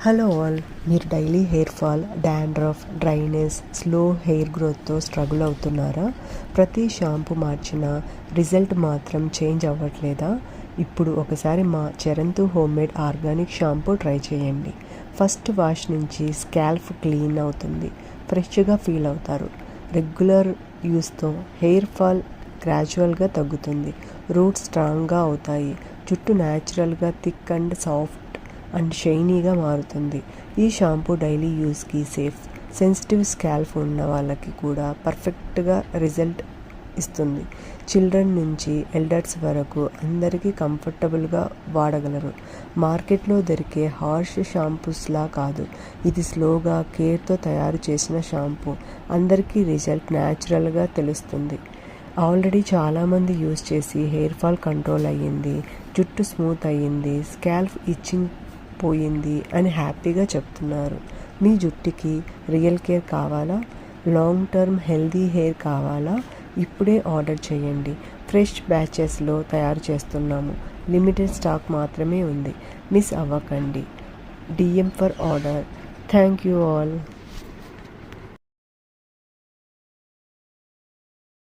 Hello all, మీరు daily hair fall, dandruff, dryness, slow hair గ్రోత్తో struggle అవుతున్నారా? ప్రతి షాంపూ మార్చినా రిజల్ట్ మాత్రం చేంజ్ అవ్వట్లేదా? ఇప్పుడు ఒకసారి మా చరణ్తు హోమ్మేడ్ ఆర్గానిక్ షాంపూ ట్రై చేయండి. ఫస్ట్ వాష్ నుంచి స్కాల్ప్ క్లీన్ అవుతుంది, ఫ్రెష్గా ఫీల్ అవుతారు. రెగ్యులర్ యూస్తో హెయిర్ ఫాల్ గ్రాడ్యువల్గా తగ్గుతుంది, రూట్స్ స్ట్రాంగ్గా అవుతాయి, జుట్టు న్యాచురల్గా థిక్ అండ్ సాఫ్ట్ అండ్ షైనీగా మారుతుంది. ఈ షాంపూ డైలీ యూస్కి సేఫ్, సెన్సిటివ్ స్కాల్ప్ ఉన్న వాళ్ళకి కూడా పర్ఫెక్ట్గా రిజల్ట్ ఇస్తుంది. చిల్డ్రన్ నుంచి ఎల్డర్స్ వరకు అందరికీ కంఫర్టబుల్గా వాడగలరు. మార్కెట్లో దొరికే హార్ష్ షాంపూస్లా కాదు, ఇది స్లోగా కేర్తో తయారు చేసిన షాంపూ. అందరికీ రిజల్ట్ న్యాచురల్గా తెలుస్తుంది. ఆల్రెడీ చాలామంది యూస్ చేసి హెయిర్ ఫాల్ కంట్రోల్ అయ్యింది, జుట్టు స్మూత్ అయ్యింది, స్కాల్ప్ ఇచ్చింగ్ పోయింది అని హ్యాపీగా చెప్తున్నారు. మీ జుట్టుకి రియల్ కేర్ కావాలా? లాంగ్ టర్మ్ హెల్దీ హెయిర్ కావాలా? ఇప్పుడే ఆర్డర్ చేయండి. ఫ్రెష్ బ్యాచెస్లో తయారు చేస్తున్నాము. లిమిటెడ్ స్టాక్ మాత్రమే ఉంది, మిస్ అవ్వకండి. DM for order. Thank you all.